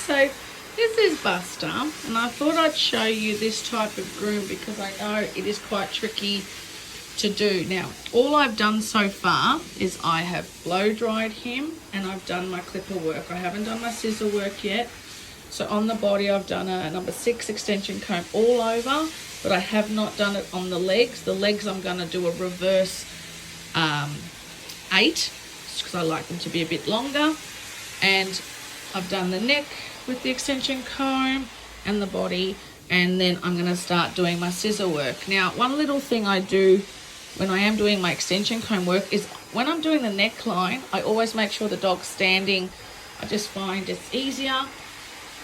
So this is Buster, and I thought I'd show you this type of groom because I know it is quite tricky to do. Now, all I've done so far is I have blow dried him and I've done my clipper work. I haven't done my scissor work yet. So on the body I've done a number 6 extension comb all over, but I have not done it on the legs. The legs I'm going to do a reverse 8 because I like them to be a bit longer. And I've done the neck with the extension comb and the body, and then I'm going to start doing my scissor work. Now, one little thing I do when I am doing my extension comb work is when I'm doing the neckline, I always make sure the dog's standing. I just find it's easier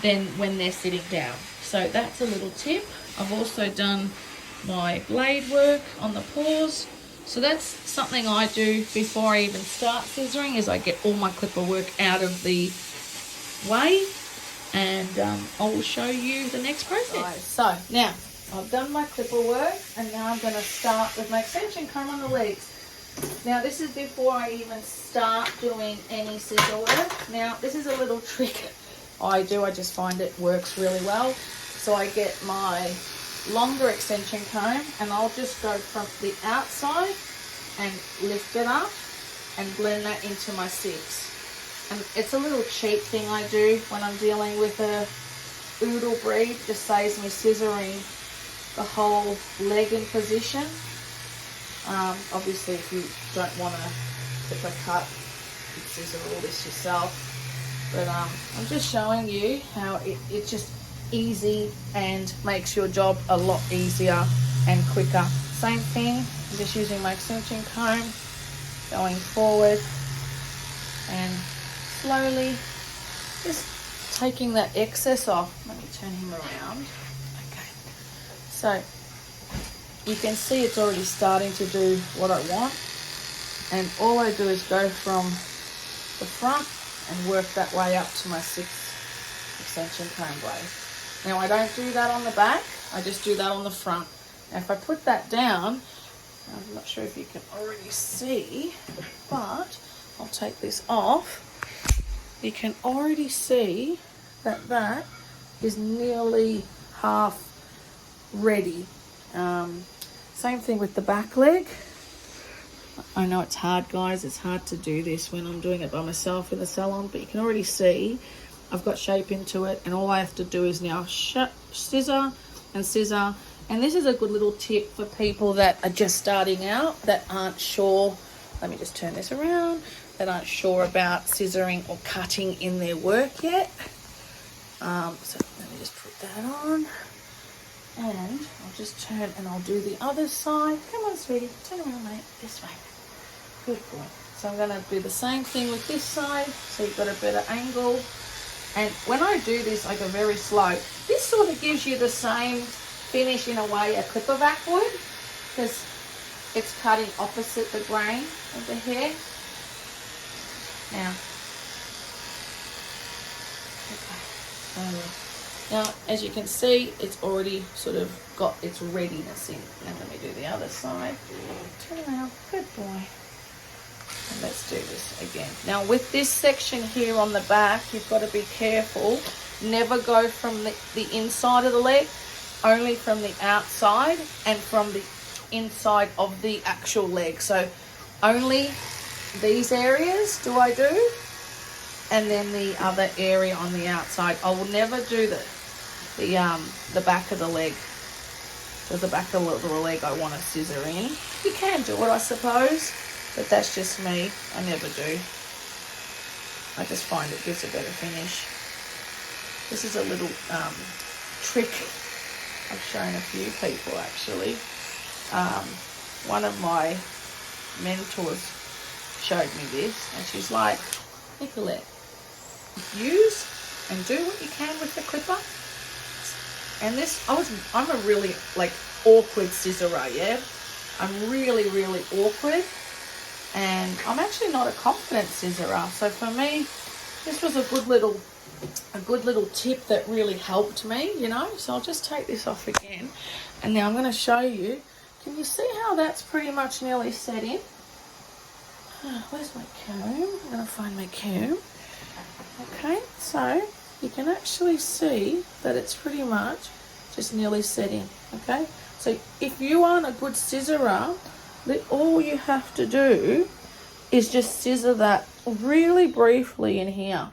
than when they're sitting down. So that's a little tip. I've also done my blade work on the paws. So that's something I do before I even start scissoring, is I get all my clipper work out of the way, and I will show you the next process. Right, so now I've done my clipper work, and now I'm going to start with my extension comb on the legs. Now this is before I even start doing any scissor work. Now this is a little trick I do, I just find it works really well. So I get my longer extension comb and I'll just go from the outside and lift it up and blend that into my 6. And it's a little cheap thing I do when I'm dealing with a doodle breed. It just saves me scissoring the whole leg in position. Obviously if you don't want to clip a cut, you can scissor all this yourself. But I'm just showing you how it's just easy and makes your job a lot easier and quicker. Same thing, I'm just using my extension comb, going forward and slowly just taking that excess off. Let me turn him around. Okay, so you can see it's already starting to do what I want, and all I do is go from the front and work that way up to my 6th extension comb blade. Now I don't do that on the back, I just do that on the front. Now if I put that down, I'm not sure if you can already see, but I'll take this off. You can already see that that is nearly half ready. Same thing with the back leg. I know it's hard, guys, it's hard to do this when I'm doing it by myself in the salon, but you can already see I've got shape into it, and all I have to do is now scissor and scissor. And this is a good little tip for people that are just starting out, that aren't sure, let me just turn this around, that aren't sure about scissoring or cutting in their work yet. So let me just put that on, and I'll just turn and I'll do the other side. Come on, sweetie, turn around, mate, this way. Good boy. So I'm going to do the same thing with this side, so you've got a better angle. And when I do this, I go very slow. This sort of gives you the same finish in a way a clipper vac would, because it's cutting opposite the grain of the hair. Now, okay. Now, as you can see, it's already sort of got its readiness in. Now let me do the other side. Turn around, good boy. And let's do this again. Now with this section here on the back, you've got to be careful. Never go from the inside of the leg, only from the outside and from the inside of the actual leg. So only these areas do I do, and then the other area on the outside. I will never do the back of the leg, because the back of the leg I want to scissor in. You can do it, I suppose, but that's just me. I never do. I just find it gives a better finish. This is a little trick I've shown a few people actually. One of my mentors showed me this, and she's like, Nicolette, use and do what you can with the clipper. And this, I'm a really awkward scissorer, yeah? I'm really awkward. And I'm actually not a confident scissorer. So for me, this was a good little tip that really helped me, you know. So I'll just take this off again. And now I'm going to show you. Can you see how that's pretty much nearly set in? Where's my comb? I'm going to find my comb. Okay, so you can actually see that it's pretty much just nearly set in, okay? So if you aren't a good scissorer, all you have to do is just scissor that really briefly in here.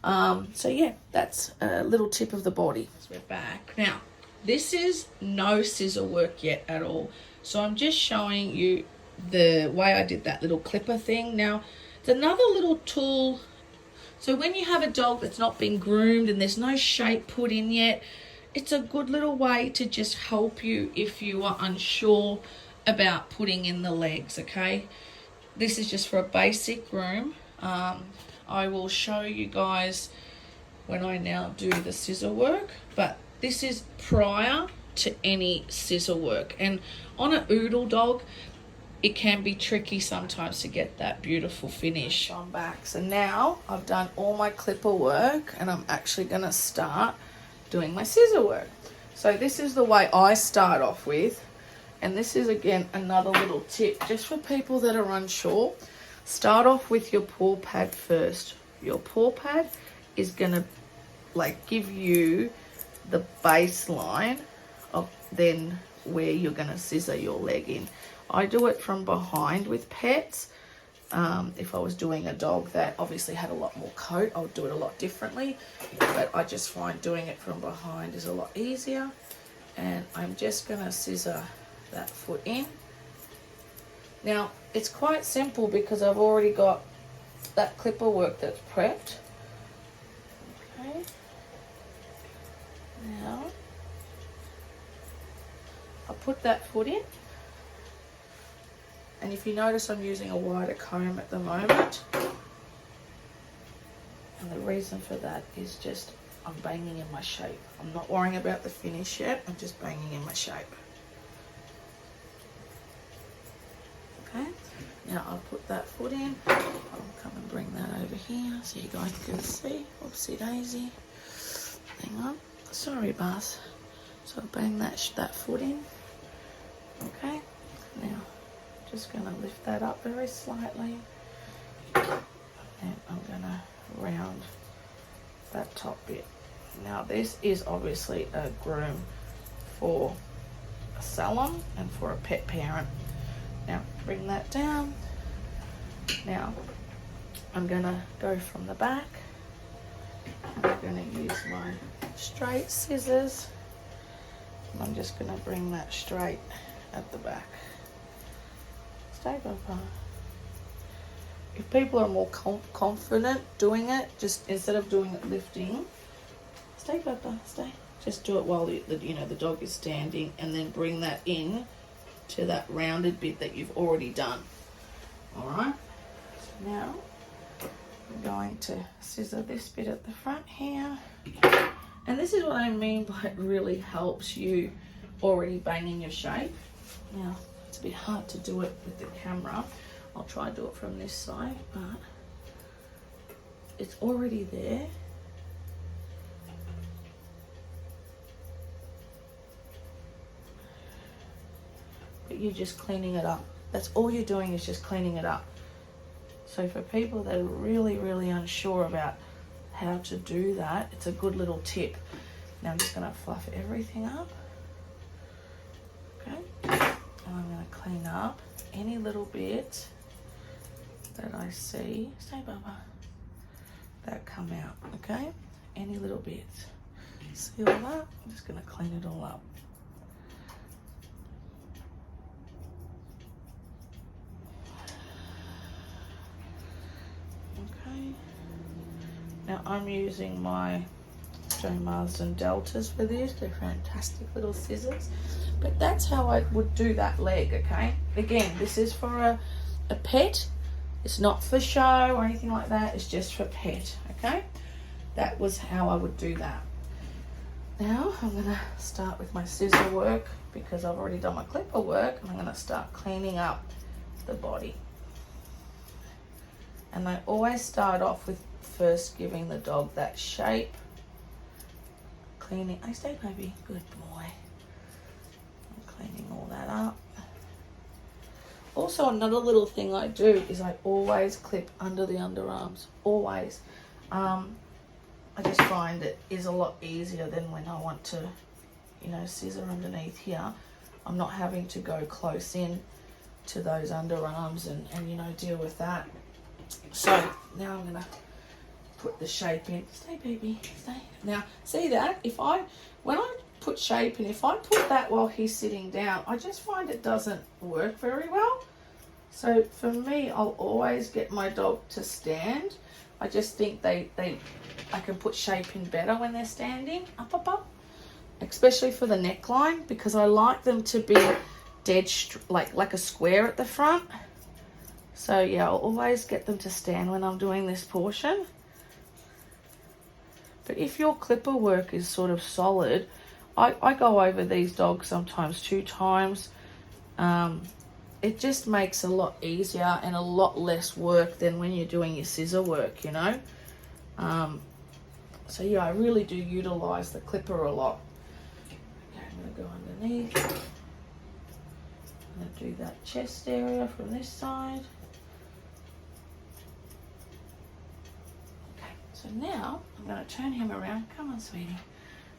So yeah, that's a little tip of the body. So we're back. Now, this is no scissor work yet at all. So I'm just showing you the way I did that little clipper thing. Now, it's another little tool. So when you have a dog that's not been groomed and there's no shape put in yet, it's a good little way to just help you if you are unsure about putting in the legs, okay? This is just for a basic groom. I will show you guys when I now do the scissor work, but this is prior to any scissor work. And on a oodle dog, it can be tricky sometimes to get that beautiful finish. I'm back. So now I've done all my clipper work and I'm actually going to start doing my scissor work. So this is the way I start off with. And this is, again, another little tip just for people that are unsure. Start off with your paw pad first. Your paw pad is going to give you the baseline of then where you're going to scissor your leg in. I do it from behind with pets. If I was doing a dog that obviously had a lot more coat, I would do it a lot differently. But I just find doing it from behind is a lot easier. And I'm just going to scissor that foot in. Now, it's quite simple because I've already got that clipper work that's prepped. Okay. Now, I'll put that foot in. And if you notice, I'm using a wider comb at the moment. And the reason for that is just I'm banging in my shape. I'm not worrying about the finish yet. I'm just banging in my shape. Okay. Now I'll put that foot in. I'll come and bring that over here so you guys can see. Whoopsie daisy. Hang on. Sorry, Buzz. So I'll bang that foot in. Okay. Now, just going to lift that up very slightly. And I'm going to round that top bit. Now, this is obviously a groom for a salon and for a pet parent. Now, bring that down. Now, I'm going to go from the back. I'm going to use my straight scissors. I'm just going to bring that straight at the back. Stay, Papa. If people are more confident doing it, just instead of doing it lifting, stay, Papa, stay. Just do it while the dog is standing, and then bring that in to that rounded bit that you've already done. All right. So now I'm going to scissor this bit at the front here, and this is what I mean by it really helps you already banging your shape. Now, it's a bit hard to do it with the camera. I'll try and do it from this side, but it's already there. But you're just cleaning it up. That's all you're doing, is just cleaning it up. So for people that are really, really unsure about how to do that, it's a good little tip. Now I'm just going to fluff everything up. Okay. And I'm going to clean up any little bit that I see, stay, Bubba, that come out, okay? Any little bits. See all that? I'm just going to clean it all up. Okay. Now I'm using my J. Marsden Deltas for this. They're fantastic little scissors. But that's how I would do that leg, okay? Again, this is for a pet. It's not for show or anything like that. It's just for pet, okay? That was how I would do that. Now I'm going to start with my scissor work because I've already done my clipper work. And I'm going to start cleaning up the body. And I always start off with first giving the dog that shape. Cleaning. I stay, baby. Good boy. I'm cleaning all that up. Also, another little thing I do is I always clip under the underarms. Always. I I just find it is a lot easier than when I want to, you know, scissor underneath here. I'm not having to go close in to those underarms and you know, deal with that. So now I'm gonna put the shape in. Stay, baby, stay. Now, see that? When I put shape in, if I put that while he's sitting down, I just find it doesn't work very well. So for me, I'll always get my dog to stand. I just think I can put shape in better when they're standing, up. Especially for the neckline, because I like them to be dead, like a square at the front. So yeah, I'll always get them to stand when I'm doing this portion. But if your clipper work is sort of solid, I go over these dogs sometimes 2 times. It just makes a lot easier and a lot less work than when you're doing your scissor work, you know. So yeah, I really do utilize the clipper a lot. Okay, I'm gonna go underneath. I'm gonna do that chest area from this side. Okay, so now I'm gonna turn him around. Come on, sweetie.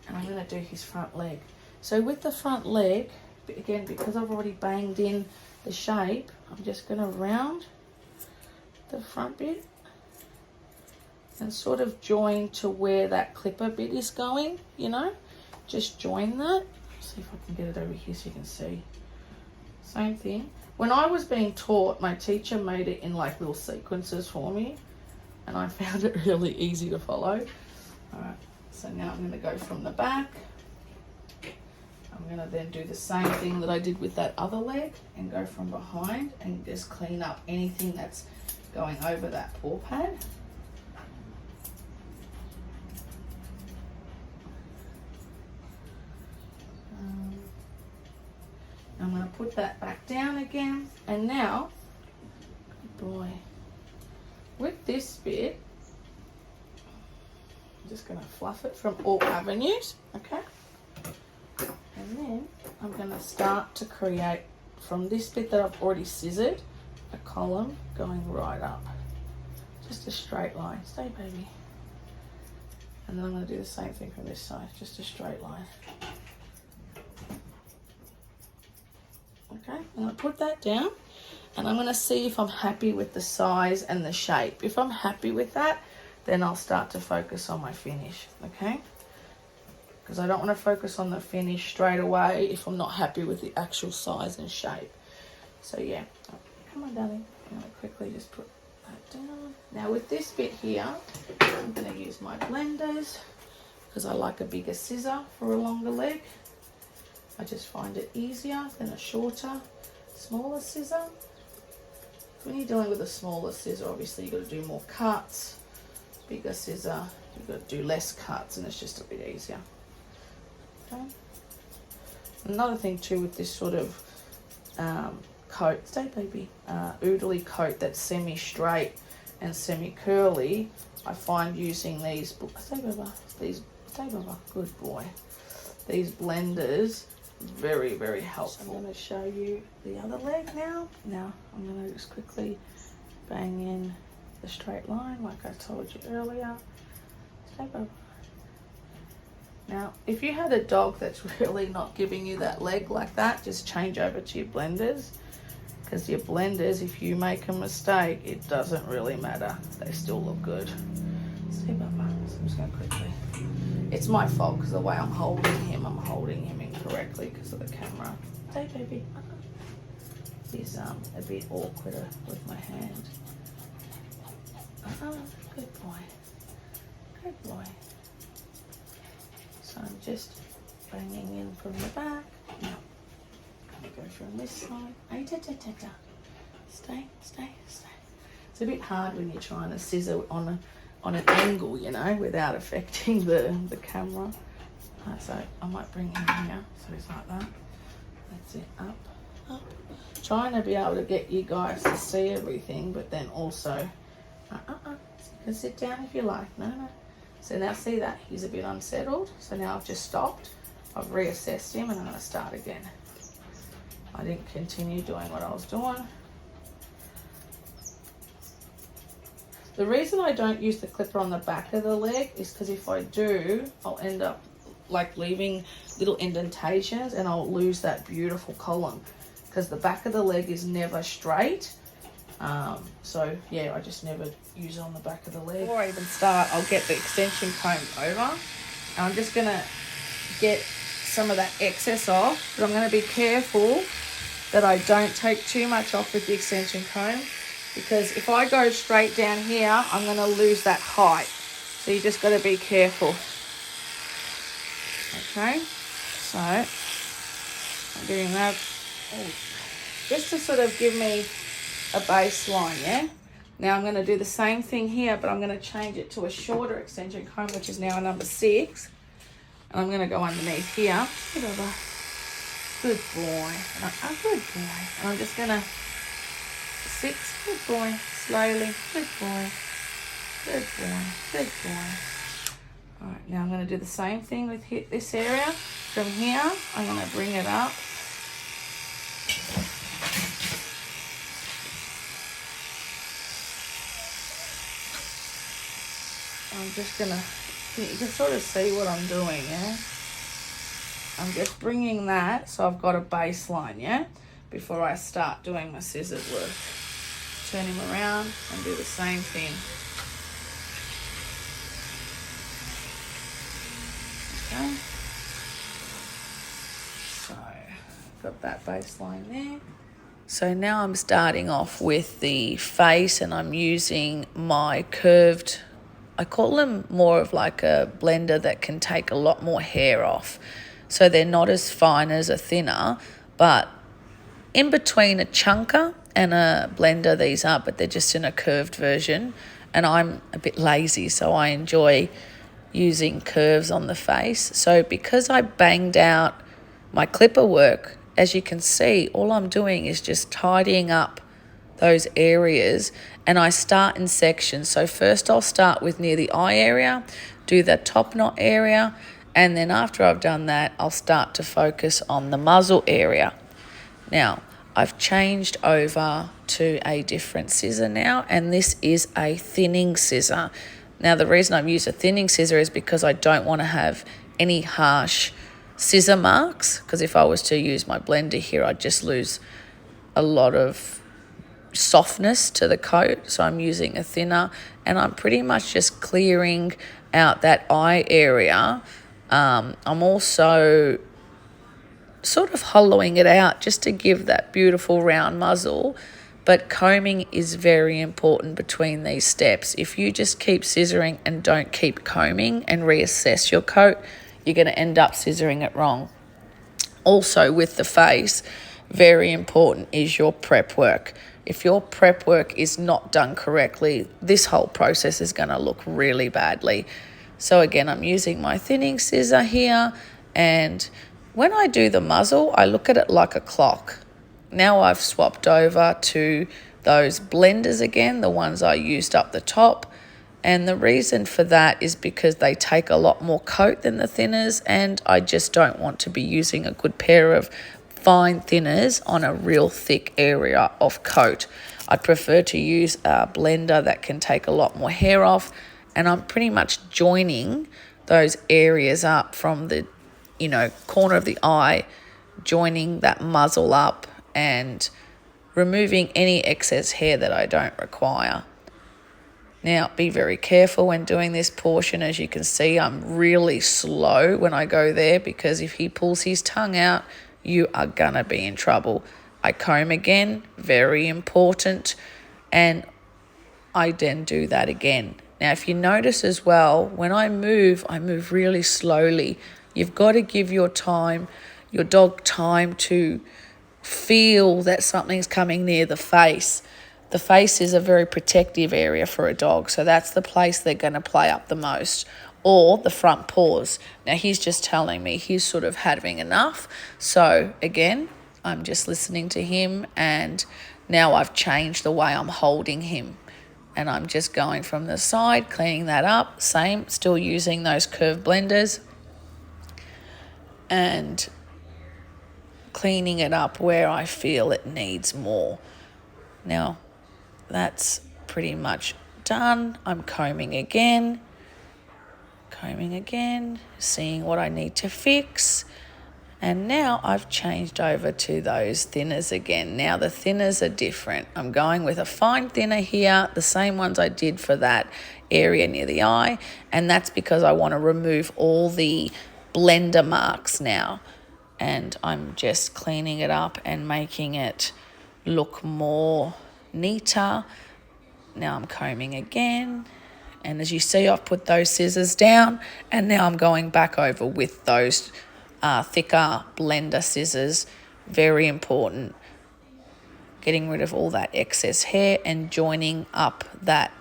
And I'm gonna do his front leg. So with the front leg, again, because I've already banged in the shape, I'm just going to round the front bit and sort of join to where that clipper bit is going, you know, just join that. See if I can get it over here so you can see. Same thing. When I was being taught, my teacher made it in like little sequences for me, and I found it really easy to follow. All right, so now I'm going to go from the back. I'm going to then do the same thing that I did with that other leg and go from behind and just clean up anything that's going over that paw pad. I'm going to put that back down again, and now, good boy, with this bit, I'm just going to fluff it from all avenues, okay? And then I'm going to start to create from this bit that I've already scissored a column going right up. Just a straight line. Stay, baby. And then I'm going to do the same thing from this side. Just a straight line. Okay, I'm going to put that down. And I'm going to see if I'm happy with the size and the shape. If I'm happy with that, then I'll start to focus on my finish. Okay? Because I don't want to focus on the finish straight away if I'm not happy with the actual size and shape. So yeah, come on, darling. I'm going to quickly just put that down. Now with this bit here, I'm going to use my blenders because I like a bigger scissor for a longer leg. I just find it easier than a shorter, smaller scissor. When you're dealing with a smaller scissor, obviously you've got to do more cuts. Bigger scissor, you've got to do less cuts, and it's just a bit easier. Okay. Another thing too with this sort of coat, stay baby, oodly coat that's semi-straight and semi-curly, I find using these, stay baba, good boy, these blenders, very, very helpful. So I'm going to show you the other leg now. Now I'm going to just quickly bang in the straight line like I told you earlier. Stay baba. Now, if you had a dog that's really not giving you that leg like that, just change over to your blenders. Because your blenders, if you make a mistake, it doesn't really matter. They still look good. See, Baba. So I'm just going to quickly. It's my fault because the way I'm holding him incorrectly because of the camera. Hey, baby. He's a bit awkward with my hand. Good boy. Good boy. So I'm just banging in from the back. Now, I'm going to go from this side. Stay. It's a bit hard when you're trying to scissor on an angle, you know, without affecting the camera. Right, so I might bring him here, so he's like that. That's it, up. Trying to be able to get you guys to see everything, but then also, so you can sit down if you like. No. So now see that, he's a bit unsettled. So now I've just stopped. I've reassessed him and I'm going to start again. I didn't continue doing what I was doing. The reason I don't use the clipper on the back of the leg is because if I do, I'll end up like leaving little indentations and I'll lose that beautiful column because the back of the leg is never straight. So yeah, I just never use it on the back of the leg. Before I even start, I'll get the extension comb over and I'm just gonna get some of that excess off, but I'm gonna be careful that I don't take too much off with the extension comb, because if I go straight down here, I'm going to lose that height. So you just got to be careful. Okay, so I'm getting that just to sort of give me a baseline, yeah? Now I'm going to do the same thing here, but I'm going to change it to a shorter extension comb, which is now a number 6. And I'm going to go underneath here. Bit of a good boy. A good boy. And I'm just going to 6, good boy, slowly, good boy, good boy, good boy. All right, now I'm going to do the same thing with this area. From here, I'm going to bring it up. I'm just going to, you can sort of see what I'm doing, yeah? I'm just bringing that so I've got a baseline, yeah? Before I start doing my scissors work. Turn him around and do the same thing. Okay. So, got that baseline there. So now I'm starting off with the face and I'm using my curved, I call them more of like a blender that can take a lot more hair off. So they're not as fine as a thinner, but in between a chunker and a blender these are, but they're just in a curved version. And I'm a bit lazy, so I enjoy using curves on the face. So because I banged out my clipper work, as you can see, all I'm doing is just tidying up those areas, and I start in sections. So first I'll start with near the eye area, do the top knot area, and then after I've done that, I'll start to focus on the muzzle area. Now, I've changed over to a different scissor now, and this is a thinning scissor. Now, the reason I've used a thinning scissor is because I don't want to have any harsh scissor marks, because if I was to use my blender here, I'd just lose a lot of softness to the coat. So I'm using a thinner, and I'm pretty much just clearing out that eye area. I'm also sort of hollowing it out just to give that beautiful round muzzle, but combing is very important between these steps. If you just keep scissoring and don't keep combing and reassess your coat, you're going to end up scissoring it wrong. Also with the face, very important is your prep work. If your prep work is not done correctly, this whole process is going to look really badly. So again, I'm using my thinning scissor here, and when I do the muzzle, I look at it like a clock. Now I've swapped over to those blenders again, the ones I used up the top. And the reason for that is because they take a lot more coat than the thinners, and I just don't want to be using a good pair of fine thinners on a real thick area of coat. I'd prefer to use a blender that can take a lot more hair off, and I'm pretty much joining those areas up from the corner of the eye, joining that muzzle up and removing any excess hair that I don't require. Now, be very careful when doing this portion. As you can see, I'm really slow when I go there, because if he pulls his tongue out, you are gonna be in trouble. I comb again, very important, and I then do that again. Now, if you notice as well, when I move really slowly. You've got to give your dog time to feel that something's coming near the face. The face is a very protective area for a dog, so that's the place they're going to play up the most, or the front paws. Now, he's just telling me he's sort of having enough. So again, I'm just listening to him, and now I've changed the way I'm holding him. And I'm just going from the side, cleaning that up. Same, still using those curved blenders. And cleaning it up where I feel it needs more. Now, that's pretty much done, I'm combing again, seeing what I need to fix. And now I've changed over to those thinners again. Now the thinners are different. I'm going with a fine thinner here, the same ones I did for that area near the eye. And that's because I want to remove all the blender marks now. And I'm just cleaning it up and making it look more neater. Now I'm combing again. And as you see, I've put those scissors down. And now I'm going back over with those thicker blender scissors. Very important. Getting rid of all that excess hair and joining up that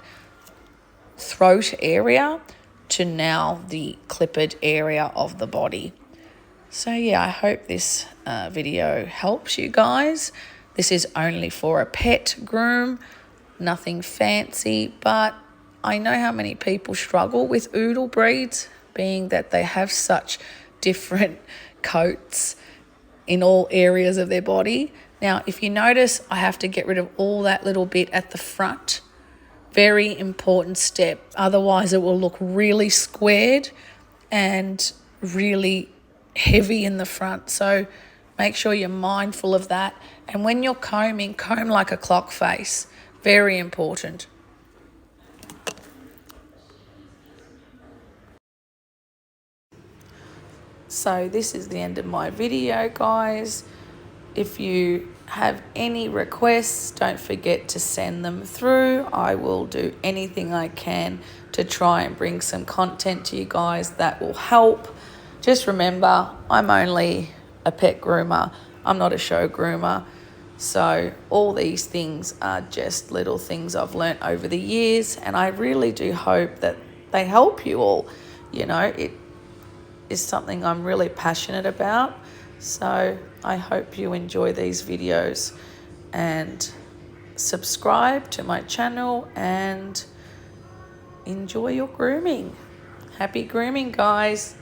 throat area to now the clipped area of the body. So yeah, I hope this video helps you guys. This is only for a pet groom, nothing fancy, but I know how many people struggle with oodle breeds, being that they have such different coats in all areas of their body. Now, if you notice, I have to get rid of all that little bit at the front. Very important step. Otherwise, it will look really squared and really heavy in the front. So make sure you're mindful of that. And when you're combing, comb like a clock face. Very important. So this is the end of my video, guys. If you have any requests, don't forget to send them through. I will do anything I can to try and bring some content to you guys that will help. Just remember, I'm only a pet groomer. I'm not a show groomer. So all these things are just little things I've learnt over the years, and I really do hope that they help you all. You know, it is something I'm really passionate about. So I hope you enjoy these videos and subscribe to my channel and enjoy your grooming. Happy grooming, guys.